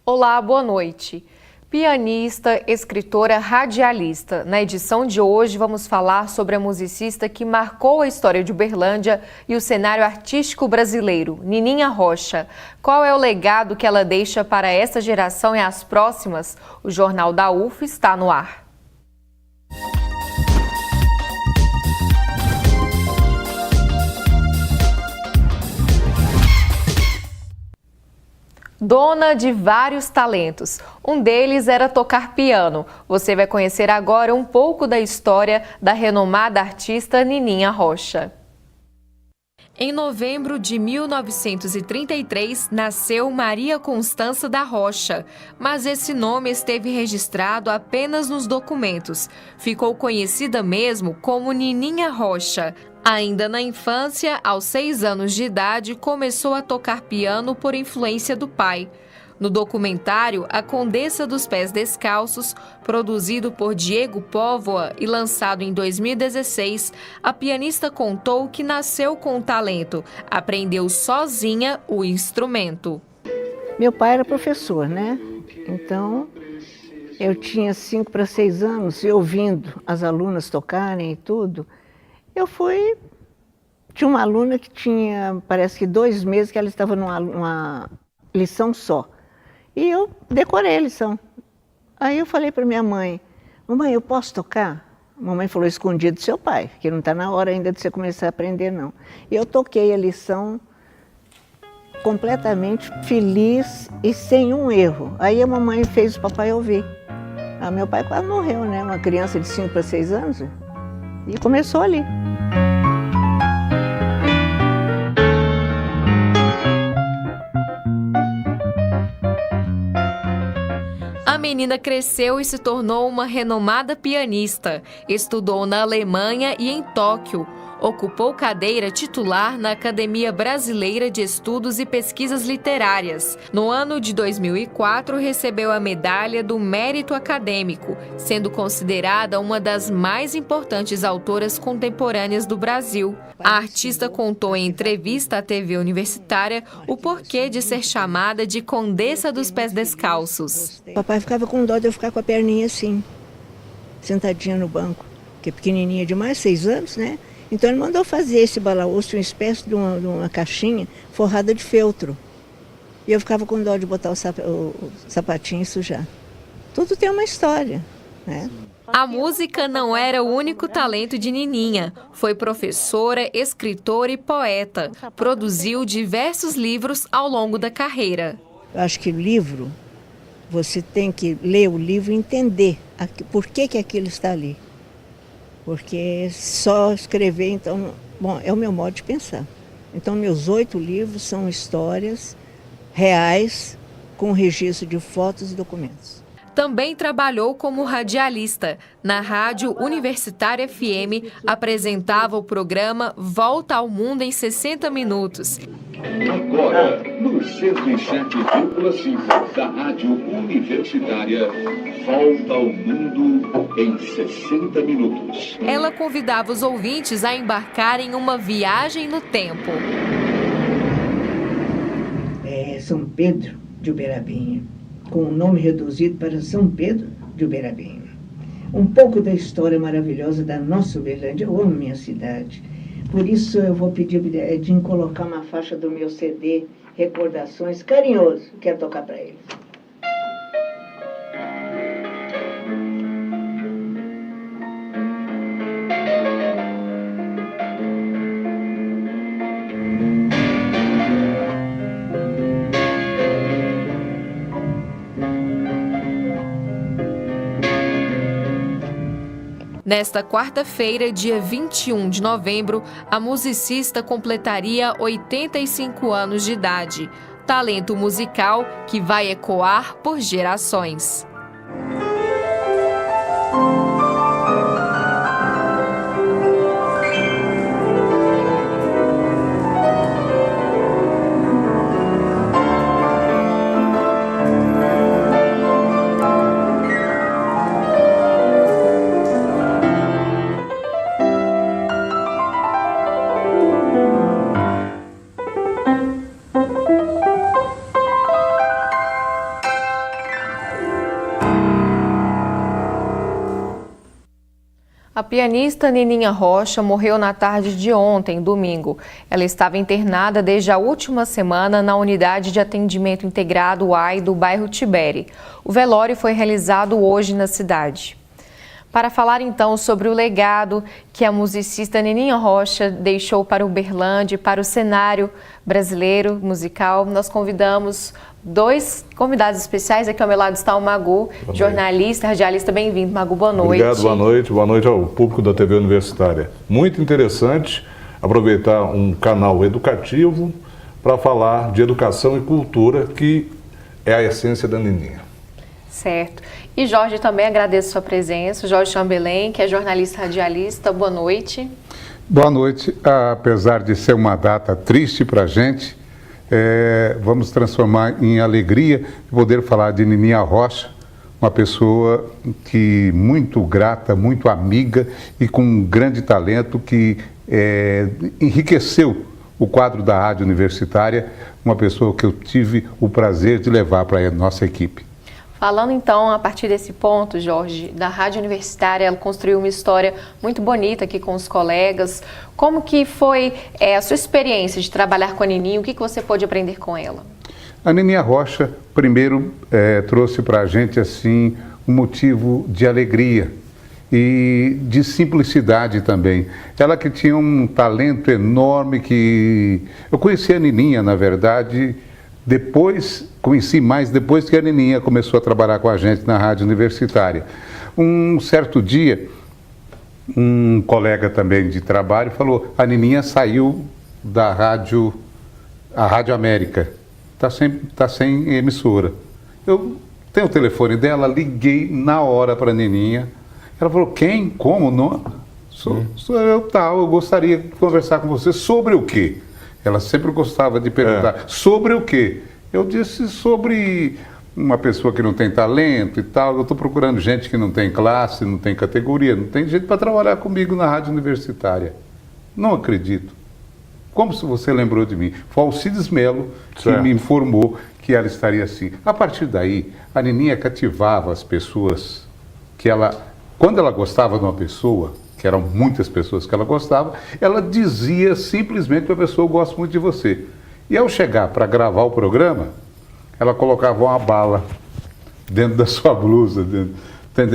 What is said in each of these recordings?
Olá, boa noite. Pianista, escritora, radialista. Na edição de hoje vamos falar sobre a musicista que marcou a história de Uberlândia e o cenário artístico brasileiro, Nininha Rocha. Qual é o legado que ela deixa para essa geração e as próximas? O Jornal da UF está no ar. Dona de vários talentos. Um deles era tocar piano. Você vai conhecer agora um pouco da história da renomada artista Nininha Rocha. Em novembro de 1933, nasceu Maria Constança da Rocha, mas esse nome esteve registrado apenas nos documentos. Ficou conhecida mesmo como Nininha Rocha. Ainda na infância, aos 6 anos de idade, começou a tocar piano por influência do pai. No documentário A Condessa dos Pés Descalços, produzido por Diego Póvoa e lançado em 2016, a pianista contou que nasceu com o talento, aprendeu sozinha o instrumento. Meu pai era professor, né? Então, eu tinha 5 para 6 anos e ouvindo as alunas tocarem e tudo, tinha uma aluna que tinha, parece que 2 meses que ela estava numa lição só. E eu decorei a lição. Aí eu falei para minha mãe, mamãe, eu posso tocar? A mamãe falou, escondido do seu pai, que não está na hora ainda de você começar a aprender, não. E eu toquei a lição completamente feliz e sem um erro. Aí a mamãe fez o papai ouvir. Meu pai quase morreu, né? Uma criança de 5 para 6 anos. E começou ali. A menina cresceu e se tornou uma renomada pianista. Estudou na Alemanha e em Tóquio. Ocupou cadeira titular na Academia Brasileira de Estudos e Pesquisas Literárias. No ano de 2004, recebeu a Medalha do Mérito Acadêmico, sendo considerada uma das mais importantes autoras contemporâneas do Brasil. A artista contou em entrevista à TV Universitária o porquê de ser chamada de Condessa dos Pés Descalços. Papai ficava com dó de eu ficar com a perninha assim, sentadinha no banco, porque é pequenininha demais, 6 anos, né? Então ele mandou fazer esse balaúço, uma espécie de uma caixinha forrada de feltro. E eu ficava com dó de botar o sapatinho e sujar. Tudo tem uma história, né? A música não era o único talento de Nininha. Foi professora, escritora e poeta. Produziu diversos livros ao longo da carreira. Eu acho que livro, você tem que ler o livro e entender por que aquilo está ali. Porque só escrever, então, bom, é o meu modo de pensar. Então, meus 8 livros são histórias reais com registro de fotos e documentos. Também trabalhou como radialista. Na Rádio Universitária FM, apresentava o programa Volta ao Mundo em 60 Minutos. Agora, no 107,5 da Rádio Universitária, Volta ao Mundo em 60 Minutos. Ela convidava os ouvintes a embarcar em uma viagem no tempo. São Pedro de Uberabinha, com o nome reduzido para São Pedro de Uberabinha. Um pouco da história maravilhosa da nossa Uberlândia. Eu amo minha cidade. Por isso eu vou pedir ao Edinho colocar uma faixa do meu CD, Recordações, carinhoso, quero tocar para ele. Nesta quarta-feira, dia 21 de novembro, a musicista completaria 85 anos de idade. Talento musical que vai ecoar por gerações. pianista Nininha Rocha morreu na tarde de ontem, domingo. Ela estava internada desde a última semana na unidade de atendimento integrado UAI do bairro Tibere. O velório foi realizado hoje na cidade. Para falar então sobre o legado que a musicista Nininha Rocha deixou para Uberlândia e para o cenário brasileiro musical, nós convidamos dois convidados especiais. Aqui ao meu lado está o Magu, jornalista, radialista. Bem-vindo, Magu, boa noite. Obrigado, boa noite ao público da TV Universitária. Muito interessante aproveitar um canal educativo para falar de educação e cultura, que é a essência da Nininha. Certo. E Jorge, também agradeço a sua presença. Jorge Chambelém, que é jornalista radialista. Boa noite. Boa noite. Apesar de ser uma data triste para a gente, vamos transformar em alegria poder falar de Nininha Rocha, uma pessoa que muito grata, muito amiga e com um grande talento que enriqueceu o quadro da Rádio Universitária, uma pessoa que eu tive o prazer de levar para a nossa equipe. Falando então, a partir desse ponto, Jorge, da Rádio Universitária, ela construiu uma história muito bonita aqui com os colegas. Como que foi a sua experiência de trabalhar com a Nininha? O que você pôde aprender com ela? A Nininha Rocha, primeiro, trouxe para a gente assim, um motivo de alegria e de simplicidade também. Ela que tinha um talento enorme que... Eu conheci a Nininha, na verdade, conheci mais depois que a Nininha começou a trabalhar com a gente na Rádio Universitária. Um certo dia, um colega também de trabalho falou: a Nininha saiu da rádio, a Rádio América, tá sem emissora. Eu tenho o telefone dela, liguei na hora para a Nininha. Ela falou: quem? Como? Não? Sou eu, tal, eu gostaria de conversar com você sobre o quê? Ela sempre gostava de perguntar sobre o quê? Eu disse sobre uma pessoa que não tem talento e tal. Eu estou procurando gente que não tem classe, não tem categoria, não tem gente para trabalhar comigo na Rádio Universitária. Não acredito. Como se você lembrou de mim? Foi o Alcides Melo que me informou que ela estaria assim. A partir daí, a Nininha cativava as pessoas que quando ela gostava de uma pessoa, que eram muitas pessoas que ela gostava, ela dizia simplesmente para a pessoa: eu gosto muito de você. E ao chegar para gravar o programa, ela colocava uma bala dentro da sua blusa.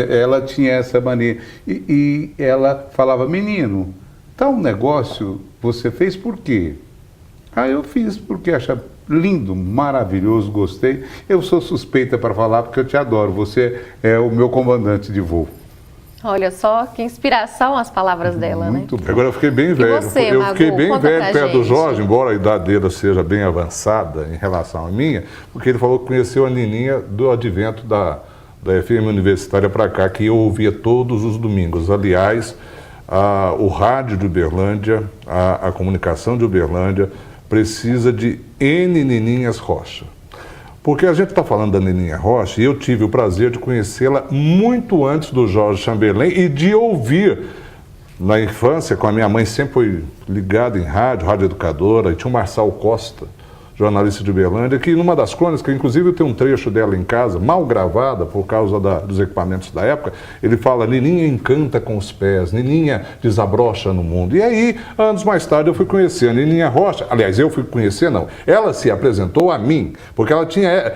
Ela tinha essa mania. E ela falava: menino, tal negócio você fez por quê? Eu fiz porque achava lindo, maravilhoso, gostei. Eu sou suspeita para falar porque eu te adoro. Você é o meu comandante de voo. Olha só, que inspiração as palavras dela, muito né? Bom. Agora eu fiquei bem velho. Você, eu Magu, fiquei bem velho perto do Jorge, embora a idade dele seja bem avançada em relação à minha, porque ele falou que conheceu a Nininha do advento da FM Universitária para cá, que eu ouvia todos os domingos. Aliás, o rádio de Uberlândia, a comunicação de Uberlândia, precisa de N Nininhas Rocha. Porque a gente está falando da Nininha Rocha e eu tive o prazer de conhecê-la muito antes do Jorge Chambelém e de ouvir na infância, com a minha mãe sempre foi ligada em rádio educadora, e tinha o Marçal Costa, jornalista de Uberlândia, que numa das crônicas, inclusive eu tenho um trecho dela em casa, mal gravada por causa dos equipamentos da época, ele fala: Nininha encanta com os pés, Nininha desabrocha no mundo. E aí, anos mais tarde, eu fui conhecer a Nininha Rocha. Aliás, eu fui conhecer, não. Ela se apresentou a mim, porque ela tinha...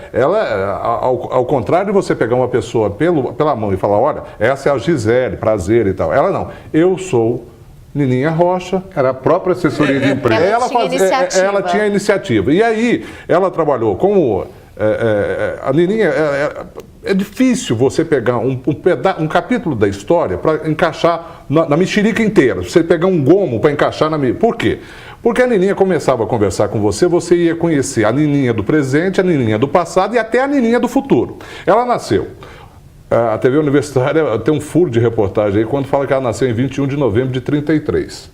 ao contrário de você pegar uma pessoa pela mão e falar: olha, essa é a Gisele, prazer e tal. Ela não. Eu sou Nininha Rocha. Era a própria assessoria de imprensa. Ela tinha iniciativa. E aí, ela trabalhou como... a Nininha... É difícil você pegar um capítulo da história para encaixar na mexerica inteira. Você pegar um gomo para encaixar na... Por quê? Porque a Nininha começava a conversar com você, você ia conhecer a Nininha do presente, a Nininha do passado e até a Nininha do futuro. Ela nasceu... A TV Universitária tem um furo de reportagem aí quando fala que ela nasceu em 21 de novembro de 33.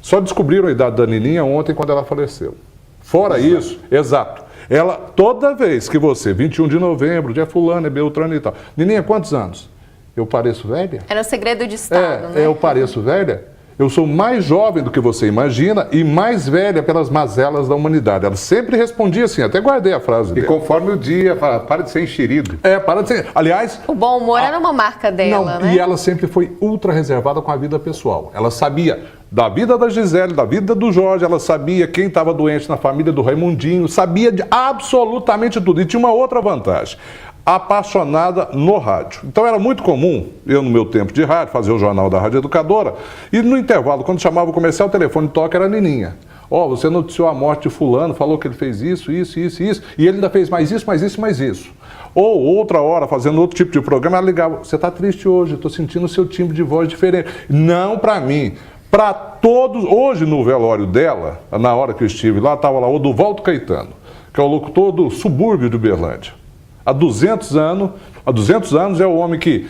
Só descobriram a idade da Nininha ontem, quando ela faleceu. Fora isso, exato. Ela, toda vez que você, 21 de novembro, dia fulano, é Beltrano e tal. Nininha, quantos anos? Eu pareço velha? Era o segredo de Estado, né? Eu pareço velha? eu sou mais jovem do que você imagina e mais velha pelas mazelas da humanidade. Ela sempre respondia assim, até guardei a frase dela. E conforme o dia, fala, para de ser enxerido. Para de ser... Aliás... O bom humor era uma marca dela, né? E ela sempre foi ultra reservada com a vida pessoal. Ela sabia da vida da Gisele, da vida do Jorge, ela sabia quem estava doente na família do Raimundinho, sabia de absolutamente tudo. E tinha uma outra vantagem. Apaixonada no rádio. Então era muito comum, eu no meu tempo de rádio, fazer o jornal da Rádio Educadora, e no intervalo, quando chamava o comercial, o telefone toca era a Nininha. Você noticiou a morte de fulano, falou que ele fez isso, e ele ainda fez mais isso. Ou outra hora, fazendo outro tipo de programa, ela ligava, você está triste hoje, estou sentindo o seu timbre de voz diferente. Não para mim, para todos. Hoje no velório dela, na hora que eu estive lá, estava lá o Duvaldo Caetano, que é o locutor do subúrbio de Uberlândia. Há 200 anos é o homem que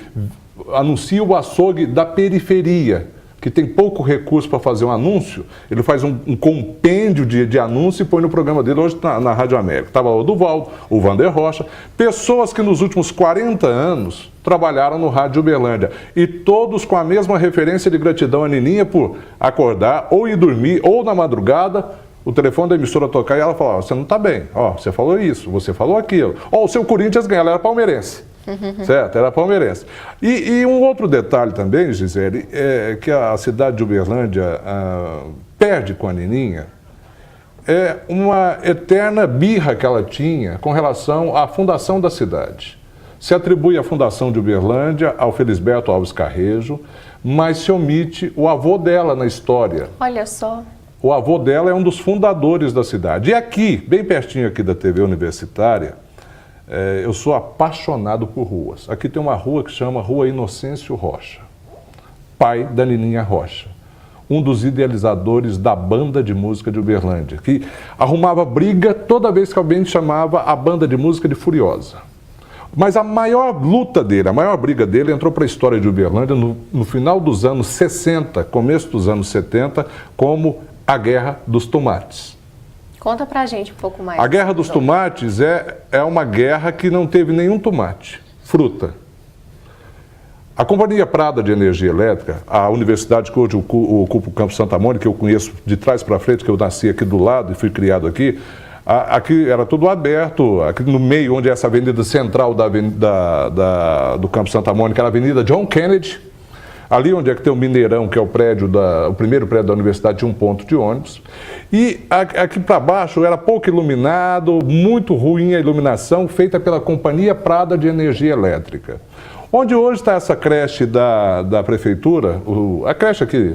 anuncia o açougue da periferia, que tem pouco recurso para fazer um anúncio. Ele faz um compêndio de anúncio e põe no programa dele hoje na Rádio América. Estava o Duvaldo, o Vander Rocha, pessoas que nos últimos 40 anos trabalharam no Rádio Uberlândia. E todos com a mesma referência de gratidão à Nininha por acordar ou ir dormir ou na madrugada, o telefone da emissora tocar e ela falar, você não está bem, você falou isso, você falou aquilo. O seu Corinthians ganhou, ela era palmeirense, certo? Era palmeirense. E um outro detalhe também, Gisele, é que a cidade de Uberlândia perde com a Nininha, é uma eterna birra que ela tinha com relação à fundação da cidade. Se atribui a fundação de Uberlândia ao Felisberto Alves Carrejo, mas se omite o avô dela na história. Olha só. O avô dela é um dos fundadores da cidade. E aqui, bem pertinho aqui da TV Universitária, eu sou apaixonado por ruas. Aqui tem uma rua que chama Rua Inocêncio Rocha, pai da Nininha Rocha, um dos idealizadores da banda de música de Uberlândia, que arrumava briga toda vez que alguém chamava a banda de música de Furiosa. Mas a maior luta dele, a maior briga dele entrou para a história de Uberlândia no final dos anos 60, começo dos anos 70, como a Guerra dos Tomates. Conta pra gente um pouco mais. A Guerra dos Tomates é uma guerra que não teve nenhum tomate, fruta. A Companhia Prada de Energia Elétrica, a universidade que hoje ocupa o Campo Santa Mônica, que eu conheço de trás para frente, que eu nasci aqui do lado e fui criado aqui, aqui era tudo aberto, aqui no meio, onde é essa avenida central do Campo Santa Mônica, era a Avenida John Kennedy. Ali onde é que tem o Mineirão, que é o primeiro prédio da universidade, tinha um ponto de ônibus. E aqui para baixo era pouco iluminado, muito ruim a iluminação, feita pela Companhia Prada de Energia Elétrica. Onde hoje está essa creche da prefeitura, a creche aqui,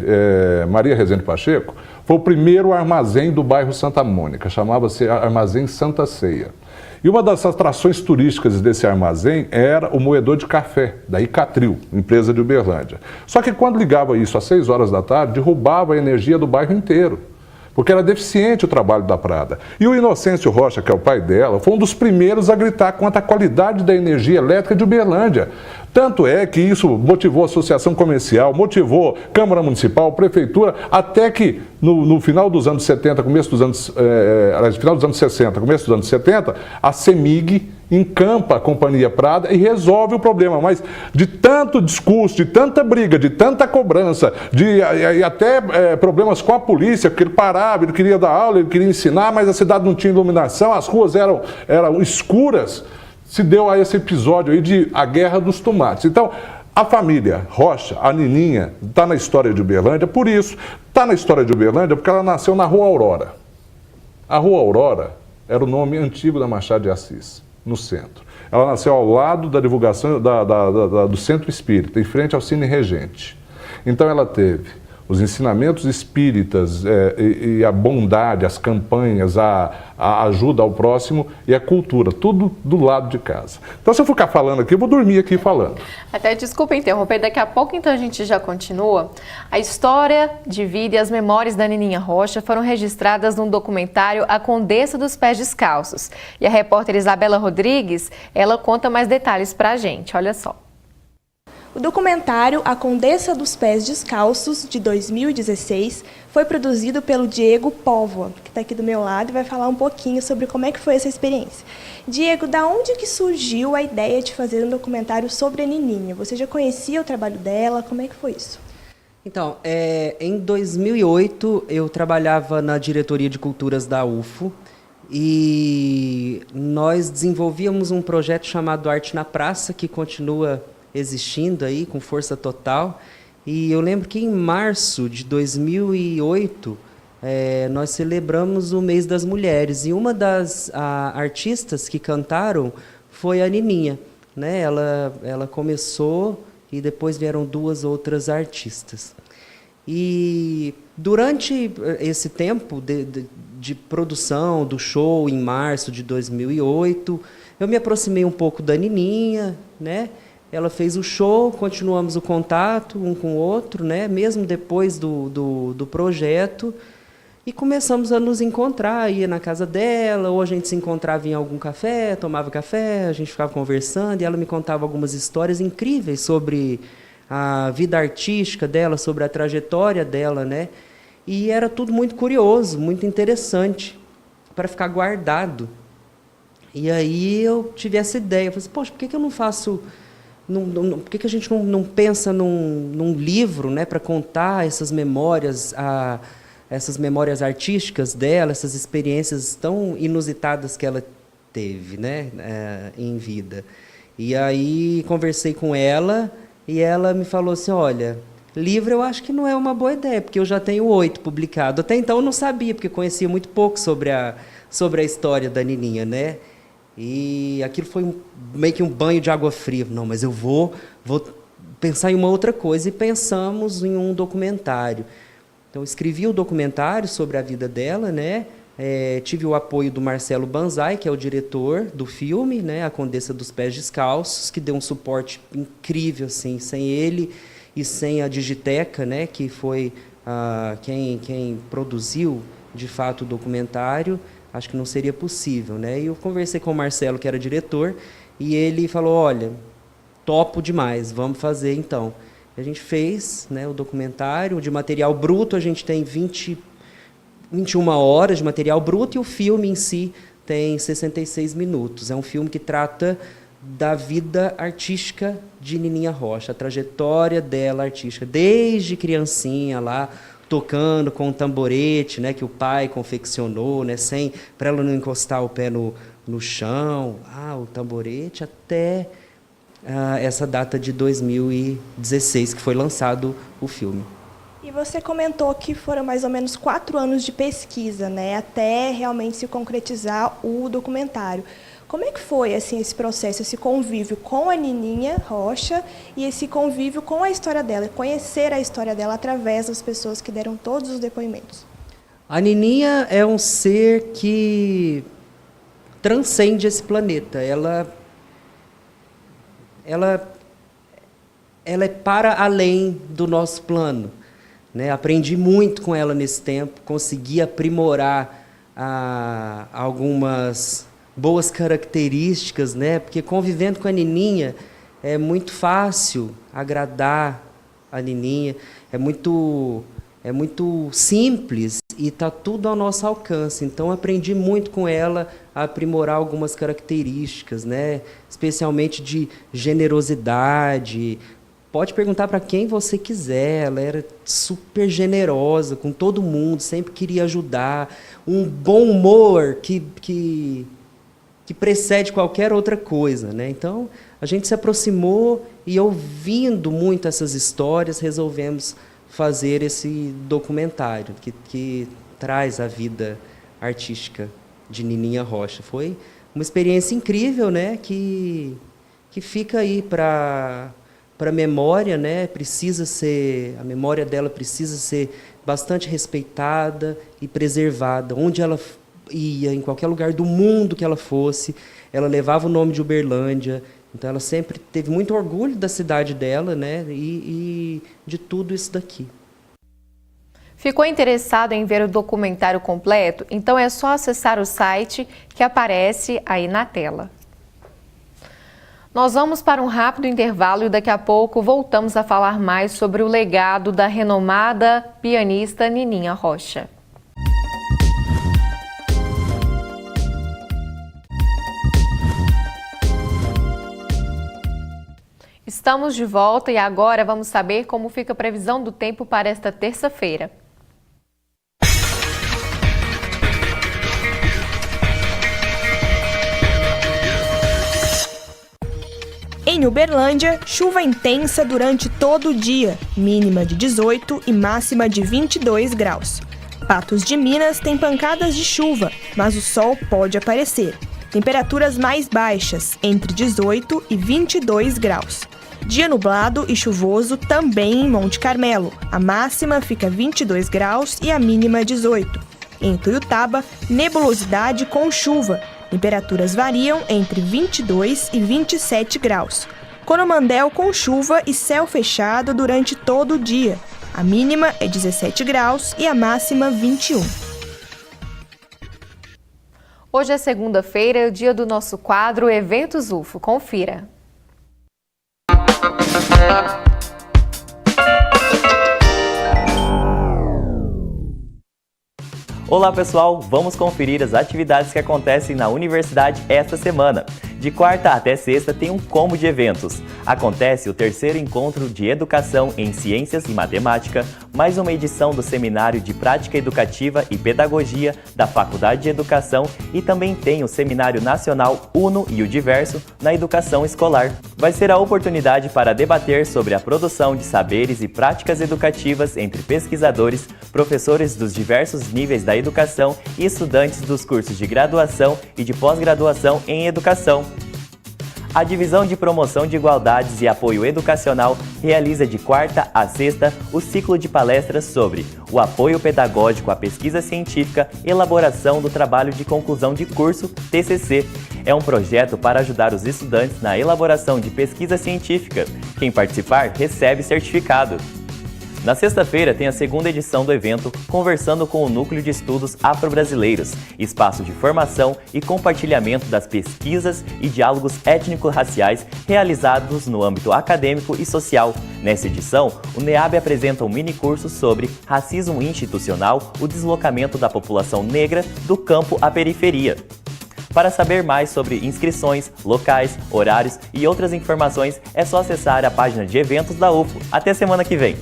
Maria Rezende Pacheco, foi o primeiro armazém do bairro Santa Mônica, chamava-se Armazém Santa Ceia. E uma das atrações turísticas desse armazém era o moedor de café, da Icatril, empresa de Uberlândia. Só que quando ligava isso às 6 horas da tarde, derrubava a energia do bairro inteiro, porque era deficiente o trabalho da Prada. E o Inocêncio Rocha, que é o pai dela, foi um dos primeiros a gritar quanto à qualidade da energia elétrica de Uberlândia. Tanto é que isso motivou a associação comercial, motivou Câmara Municipal, Prefeitura, até que no final dos anos 70, final dos anos 60, começo dos anos 70, a CEMIG encampa a Companhia Prada e resolve o problema. Mas de tanto discurso, de tanta briga, de tanta cobrança, e até problemas com a polícia, porque ele parava, ele queria dar aula, ele queria ensinar, mas a cidade não tinha iluminação, as ruas eram escuras, se deu a esse episódio aí de a Guerra dos Tomates. Então, a família Rocha, a Nininha, está na história de Uberlândia, por isso, está na história de Uberlândia porque ela nasceu na Rua Aurora. A Rua Aurora era o nome antigo da Machado de Assis, no centro. Ela nasceu ao lado da divulgação do Centro Espírita, em frente ao Cine Regente. Então ela teve os ensinamentos espíritas e a bondade, as campanhas, a ajuda ao próximo e a cultura, tudo do lado de casa. Então, se eu ficar falando aqui, eu vou dormir aqui falando. Até desculpa interromper, daqui a pouco então a gente já continua. A história de vida e as memórias da Nininha Rocha foram registradas no documentário A Condessa dos Pés Descalços. E a repórter Isabela Rodrigues, ela conta mais detalhes pra gente, olha só. O documentário A Condessa dos Pés Descalços, de 2016, foi produzido pelo Diego Póvoa, que está aqui do meu lado e vai falar um pouquinho sobre como é que foi essa experiência. Diego, da onde que surgiu a ideia de fazer um documentário sobre a Nininha? Você já conhecia o trabalho dela? Como é que foi isso? Então, em 2008 eu trabalhava na diretoria de culturas da UFO e nós desenvolvíamos um projeto chamado Arte na Praça, que continua existindo aí com força total. E eu lembro que em março de 2008 nós celebramos o Mês das Mulheres e uma das artistas que cantaram foi a Nininha, né? Ela começou e depois vieram 2 outras artistas. E durante esse tempo de produção do show, em março de 2008, eu me aproximei um pouco da Nininha, né? Ela fez o show, continuamos o contato um com o outro, né? Mesmo depois do projeto, e começamos a nos encontrar, ia na casa dela, ou a gente se encontrava em algum café, tomava café, a gente ficava conversando, e ela me contava algumas histórias incríveis sobre a vida artística dela, sobre a trajetória dela, né? E era tudo muito curioso, muito interessante, para ficar guardado. E aí eu tive essa ideia, eu falei assim, poxa, por que eu não faço... por que a gente não pensa num livro, né, para contar essas memórias artísticas dela, essas experiências tão inusitadas que ela teve, né, em vida. E aí conversei com ela e ela me falou assim, olha, livro eu acho que não é uma boa ideia, porque eu já tenho 8 publicados. Até então eu não sabia, porque conhecia muito pouco sobre a história da Nininha, né? E aquilo foi meio que um banho de água fria. Não, mas eu vou pensar em uma outra coisa. E pensamos em um documentário. Então, escrevi o documentário sobre a vida dela, né? Tive o apoio do Marcelo Banzai, que é o diretor do filme, né? A Condessa dos Pés Descalços, que deu um suporte incrível, assim. Sem ele e sem a Digiteca, né? Que foi quem produziu, de fato, o documentário, acho que não seria possível, né? E eu conversei com o Marcelo, que era diretor, e ele falou, olha, topo demais, vamos fazer então. A gente fez, né, o documentário. De material bruto a gente tem 21 horas de material bruto, e o filme em si tem 66 minutos. É um filme que trata da vida artística de Nininha Rocha, a trajetória dela artística, desde criancinha lá, tocando com o tamborete, né, que o pai confeccionou, né, para ela não encostar o pé no chão, o tamborete, até essa data de 2016, que foi lançado o filme. E você comentou que foram mais ou menos 4 anos de pesquisa, né, até realmente se concretizar o documentário. Como é que foi assim, esse processo, esse convívio com a Nininha Rocha e esse convívio com a história dela, conhecer a história dela através das pessoas que deram todos os depoimentos? A Nininha é um ser que transcende esse planeta. Ela é para além do nosso plano, né? Aprendi muito com ela nesse tempo, consegui aprimorar algumas boas características, né? Porque convivendo com a Nininha é muito fácil agradar a Nininha, é muito simples e está tudo ao nosso alcance. Então aprendi muito com ela a aprimorar algumas características, né? Especialmente de generosidade. Pode perguntar para quem você quiser, ela era super generosa com todo mundo, sempre queria ajudar, um bom humor que precede qualquer outra coisa, né? Então, a gente se aproximou e, ouvindo muito essas histórias, resolvemos fazer esse documentário que traz a vida artística de Nininha Rocha. Foi uma experiência incrível, né? Que fica aí para a memória, né? A memória dela precisa ser bastante respeitada e preservada. Onde ela ia, em qualquer lugar do mundo que ela fosse, ela levava o nome de Uberlândia. Então ela sempre teve muito orgulho da cidade dela, né? E de tudo isso daqui. Ficou interessado em ver o documentário completo? Então é só acessar o site que aparece aí na tela. Nós vamos para um rápido intervalo e daqui a pouco voltamos a falar mais sobre o legado da renomada pianista Nininha Rocha. Estamos de volta e agora vamos saber como fica a previsão do tempo para esta terça-feira. Em Uberlândia, chuva intensa durante todo o dia, mínima de 18 e máxima de 22 graus. Patos de Minas tem pancadas de chuva, mas o sol pode aparecer. Temperaturas mais baixas, entre 18 e 22 graus. Dia nublado e chuvoso também em Monte Carmelo. A máxima fica 22 graus e a mínima 18. Em Tuiutaba, nebulosidade com chuva. Temperaturas variam entre 22 e 27 graus. Coromandel com chuva e céu fechado durante todo o dia. A mínima é 17 graus e a máxima 21. Hoje é segunda-feira, o dia do nosso quadro Eventos UFO. Confira. Olá pessoal, vamos conferir as atividades que acontecem na universidade esta semana. De quarta até sexta tem um combo de eventos. Acontece o terceiro encontro de Educação em Ciências e Matemática, mais uma edição do Seminário de Prática Educativa e Pedagogia da Faculdade de Educação e também tem o Seminário Nacional Uno e o Diverso na Educação Escolar. Vai ser a oportunidade para debater sobre a produção de saberes e práticas educativas entre pesquisadores, professores dos diversos níveis da educação e estudantes dos cursos de graduação e de pós-graduação em educação. A Divisão de Promoção de Igualdades e Apoio Educacional realiza de quarta a sexta o ciclo de palestras sobre o apoio pedagógico à pesquisa científica, elaboração do trabalho de conclusão de curso, TCC. É um projeto para ajudar os estudantes na elaboração de pesquisa científica. Quem participar recebe certificado. Na sexta-feira tem a segunda edição do evento Conversando com o Núcleo de Estudos Afro-Brasileiros, espaço de formação e compartilhamento das pesquisas e diálogos étnico-raciais realizados no âmbito acadêmico e social. Nessa edição, o NEAB apresenta um mini-curso sobre racismo institucional, o deslocamento da população negra do campo à periferia. Para saber mais sobre inscrições, locais, horários e outras informações, é só acessar a página de eventos da UFO. Até semana que vem!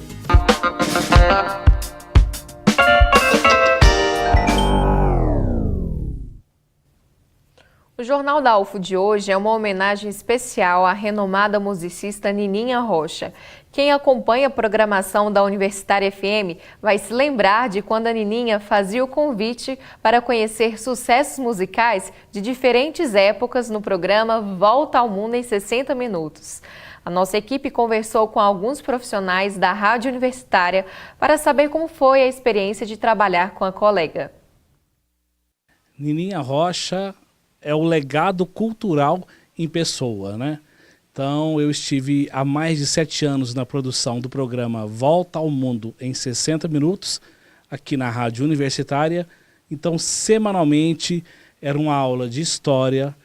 O Jornal da UFO de hoje é uma homenagem especial à renomada musicista Nininha Rocha. Quem acompanha a programação da Universitária FM vai se lembrar de quando a Nininha fazia o convite para conhecer sucessos musicais de diferentes épocas no programa Volta ao Mundo em 60 Minutos. A nossa equipe conversou com alguns profissionais da Rádio Universitária para saber como foi a experiência de trabalhar com a colega. Nininha Rocha é o legado cultural em pessoa, né? Então, eu estive há mais de 7 anos na produção do programa Volta ao Mundo em 60 Minutos, aqui na Rádio Universitária. Então, semanalmente, era uma aula de história,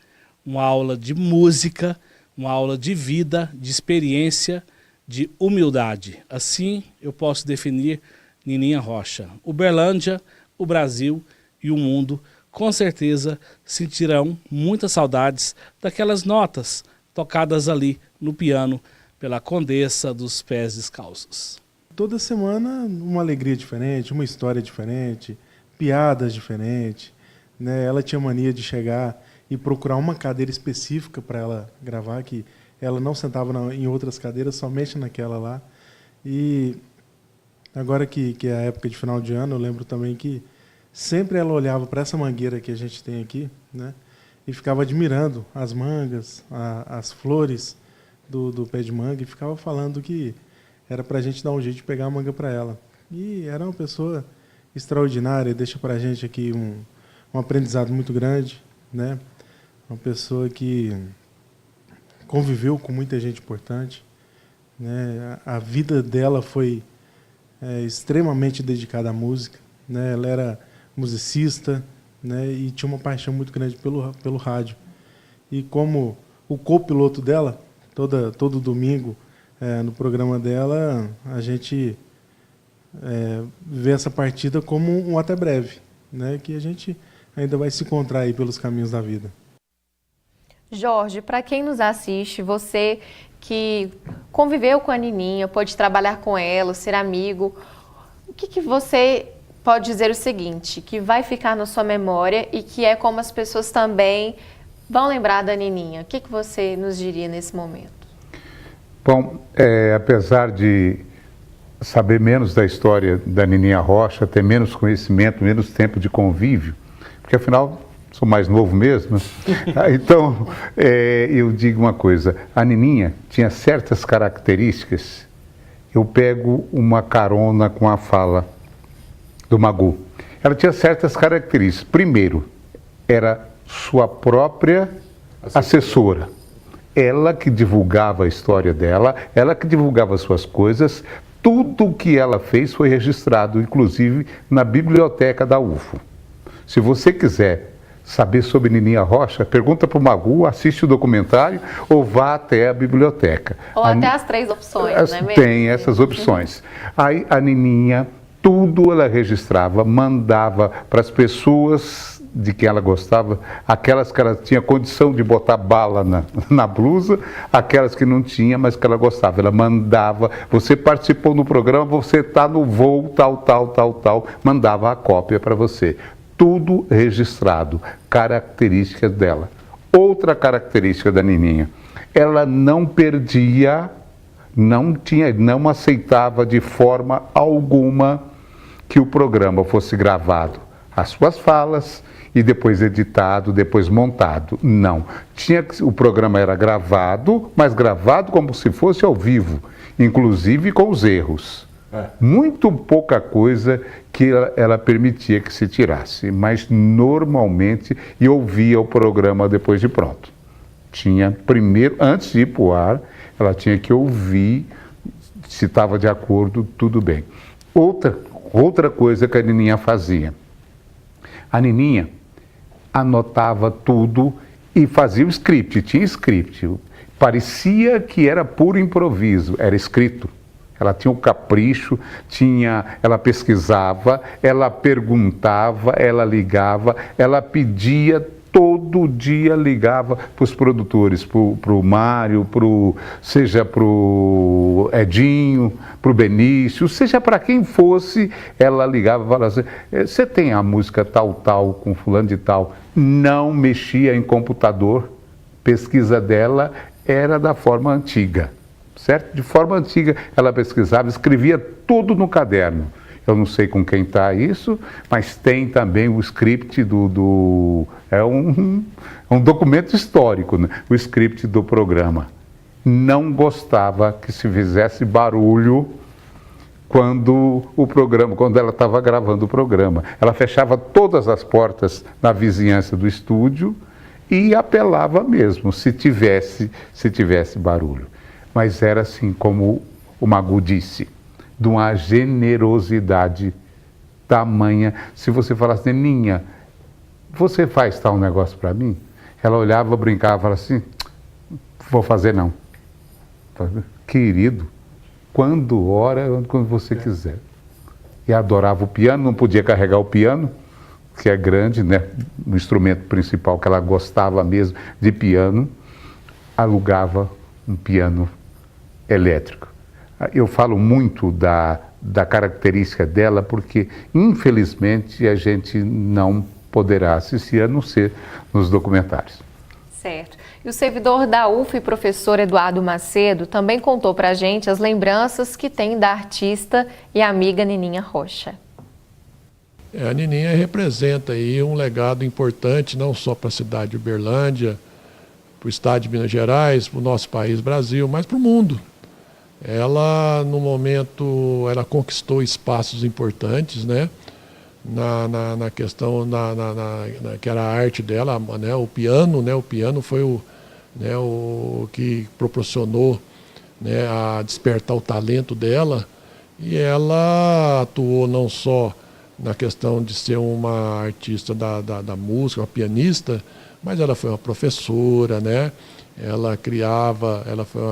uma aula de música, uma aula de vida, de experiência, de humildade. Assim, eu posso definir Nininha Rocha. Uberlândia, o Brasil e o mundo com certeza sentirão muitas saudades daquelas notas tocadas ali no piano pela Condessa dos Pés Descalços. Toda semana uma alegria diferente, uma história diferente, piadas diferentes, né? Ela tinha mania de chegar e procurar uma cadeira específica para ela gravar, que ela não sentava em outras cadeiras, somente naquela lá. E agora que é a época de final de ano, eu lembro também que sempre ela olhava para essa mangueira que a gente tem aqui, né, e ficava admirando as mangas, as flores do pé de manga, e ficava falando que era para a gente dar um jeito de pegar a manga para ela. E era uma pessoa extraordinária, deixa para a gente aqui um aprendizado muito grande, né? Uma pessoa que conviveu com muita gente importante, né? A vida dela foi extremamente dedicada à música, né? Ela era musicista, né? E tinha uma paixão muito grande pelo rádio. E como o copiloto dela, todo domingo, no programa dela, a gente vê essa partida como um até breve, né? Que a gente ainda vai se encontrar aí pelos caminhos da vida. Jorge, para quem nos assiste, você que conviveu com a Nininha, pode trabalhar com ela, ser amigo, o que você pode dizer o seguinte, que vai ficar na sua memória e que é como as pessoas também vão lembrar da Nininha? O que você nos diria nesse momento? Bom, apesar de saber menos da história da Nininha Rocha, ter menos conhecimento, menos tempo de convívio, porque afinal sou mais novo mesmo, então eu digo uma coisa, a Nininha tinha certas características, eu pego uma carona com a fala do Magu. Ela tinha certas características. Primeiro, era sua própria assessora. Ela que divulgava a história dela, ela que divulgava suas coisas, tudo o que ela fez foi registrado, inclusive na biblioteca da UFO. Se você quiser saber sobre Nininha Rocha, pergunta para o Magu, assiste o documentário ou vá até a biblioteca. Ou até as 3 opções, né? Tem essas opções. Aí a Nininha, tudo ela registrava, mandava para as pessoas de quem ela gostava, aquelas que ela tinha condição de botar bala na blusa, aquelas que não tinha, mas que ela gostava. Ela mandava, você participou no programa, você está no voo, tal, mandava a cópia para você. Tudo registrado, características dela. Outra característica da Nininha, ela não perdia, não aceitava de forma alguma que o programa fosse gravado. As suas falas e depois editado, depois montado. Não. O programa era gravado, mas gravado como se fosse ao vivo, inclusive com os erros. Muito pouca coisa que ela permitia que se tirasse, mas normalmente eu ouvia o programa depois de pronto. Tinha primeiro, antes de ir para o ar, ela tinha que ouvir se estava de acordo, tudo bem. Outra coisa que a Nininha fazia. A Nininha anotava tudo e fazia o script, tinha script. Parecia que era puro improviso, era escrito. Ela tinha um capricho, ela pesquisava, ela perguntava, ela ligava, ela pedia, todo dia ligava para os produtores, para o Mário, seja para o Edinho, para o Benício, seja para quem fosse, ela ligava e falava assim, você tem a música tal, com fulano de tal, não mexia em computador, pesquisa dela era da forma antiga. Certo? De forma antiga, ela pesquisava, escrevia tudo no caderno. Eu não sei com quem está isso, mas tem também o script é um documento histórico, né? O script do programa. Não gostava que se fizesse barulho quando ela estava gravando o programa. Ela fechava todas as portas na vizinhança do estúdio e apelava mesmo, se tivesse barulho. Mas era assim, como o Magu disse, de uma generosidade tamanha. Se você falasse, Nininha, você faz tal negócio para mim? Ela olhava, brincava, falava assim, vou fazer não. Querido, quando você quiser. E adorava o piano, não podia carregar o piano, que é grande, né? O instrumento principal que ela gostava mesmo de piano, alugava um piano elétrico. Eu falo muito da característica dela porque, infelizmente, a gente não poderá assistir, a não ser nos documentários. Certo. E o servidor da UF, professor Eduardo Macedo, também contou para a gente as lembranças que tem da artista e amiga Nininha Rocha. A Nininha representa aí um legado importante, não só para a cidade de Uberlândia, para o estado de Minas Gerais, para o nosso país, Brasil, mas para o mundo. Ela, no momento, ela conquistou espaços importantes, né? Na questão que era a arte dela, né? O piano foi o que proporcionou, né, a despertar o talento dela, e ela atuou não só na questão de ser uma artista da música, uma pianista, mas ela foi uma professora, né? Ela foi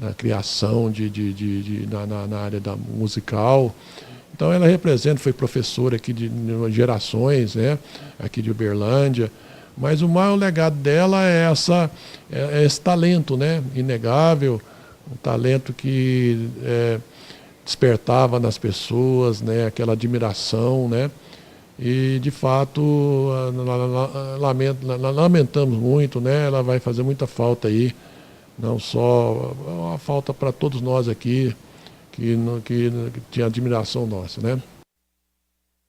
na criação na área musical. Então ela foi professora aqui de gerações, né? Aqui de Uberlândia. Mas o maior legado dela é esse talento, né? Inegável, um talento que despertava nas pessoas, né? Aquela admiração, né? E, de fato, lamentamos muito, né? Ela vai fazer muita falta aí, não só uma falta para todos nós aqui, que tinha admiração nossa, né?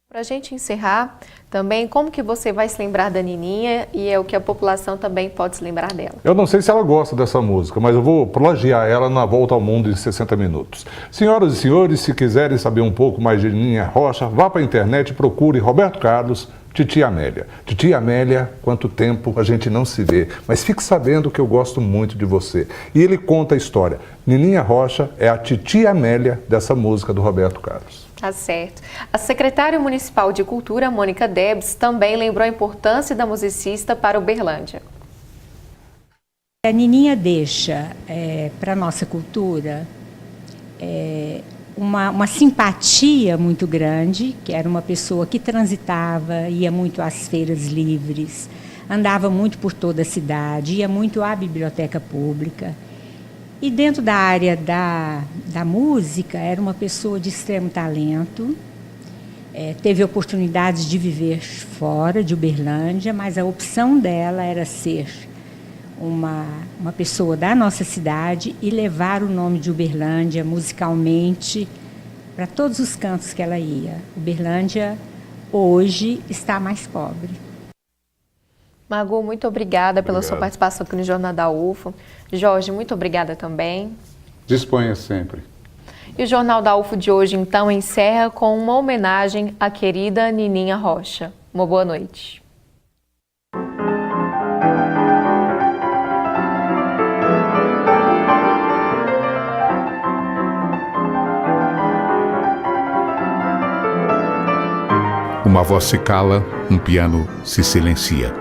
Para a gente encerrar, também, como que você vai se lembrar da Nininha e é o que a população também pode se lembrar dela? Eu não sei se ela gosta dessa música, mas eu vou plagiar ela na Volta ao Mundo em 60 minutos. Senhoras e senhores, se quiserem saber um pouco mais de Nininha Rocha, vá para a internet e procure Roberto Carlos, Titia Amélia. Titia Amélia, quanto tempo a gente não se vê, mas fique sabendo que eu gosto muito de você. E ele conta a história. Nininha Rocha é a Titia Amélia dessa música do Roberto Carlos. Tá certo. A secretária municipal de Cultura, Mônica Debs, também lembrou a importância da musicista para Uberlândia. A Nininha deixa para a nossa cultura uma simpatia muito grande, que era uma pessoa que transitava, ia muito às feiras livres, andava muito por toda a cidade, ia muito à biblioteca pública. E dentro da área da música, era uma pessoa de extremo talento, teve oportunidades de viver fora de Uberlândia, mas a opção dela era ser uma pessoa da nossa cidade e levar o nome de Uberlândia musicalmente para todos os cantos que ela ia. Uberlândia hoje está mais pobre. Magu, muito obrigada pela sua participação aqui no Jornal da UFO. Jorge, muito obrigada também. Disponha sempre. E o Jornal da UFO de hoje, então, encerra com uma homenagem à querida Nininha Rocha. Uma boa noite. Uma voz se cala, um piano se silencia.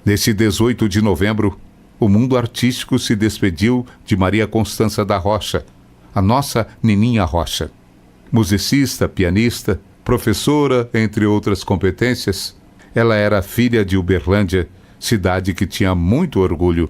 Nesse 18 de novembro, o mundo artístico se despediu de Maria Constança da Rocha, a nossa Nininha Rocha. Musicista, pianista, professora, entre outras competências, ela era filha de Uberlândia, cidade que tinha muito orgulho.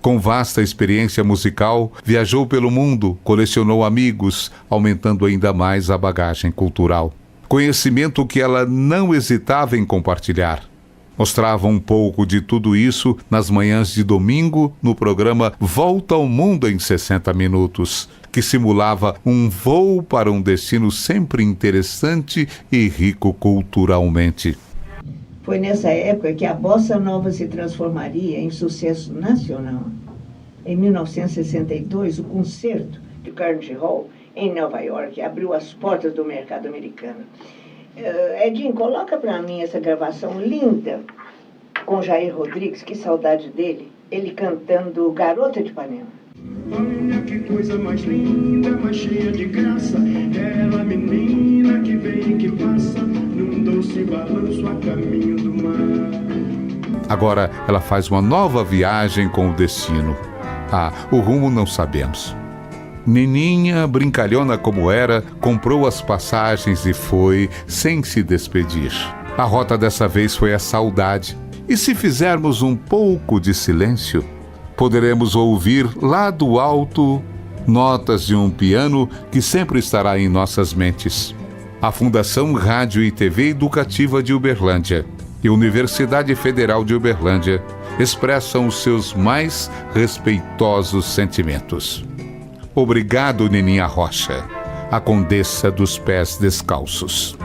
Com vasta experiência musical, viajou pelo mundo, colecionou amigos, aumentando ainda mais a bagagem cultural. Conhecimento que ela não hesitava em compartilhar. Mostrava um pouco de tudo isso nas manhãs de domingo no programa Volta ao Mundo em 60 minutos, que simulava um voo para um destino sempre interessante e rico culturalmente. Foi nessa época que a bossa nova se transformaria em sucesso nacional. Em 1962, o concerto de Carnegie Hall, em Nova York, abriu as portas do mercado americano. Edinho, coloca para mim essa gravação linda com Jair Rodrigues, que saudade dele, ele cantando Garota de Ipanema. Olha que coisa mais linda, mais cheia de graça, ela menina que vem e que passa, num doce balanço a caminho do mar. Agora ela faz uma nova viagem com o destino. O rumo não sabemos. Nininha, brincalhona como era, comprou as passagens e foi, sem se despedir. A rota dessa vez foi a saudade. E se fizermos um pouco de silêncio, poderemos ouvir lá do alto notas de um piano que sempre estará em nossas mentes. A Fundação Rádio e TV Educativa de Uberlândia e a Universidade Federal de Uberlândia expressam os seus mais respeitosos sentimentos. Obrigado, Nininha Rocha, a Condessa dos Pés Descalços.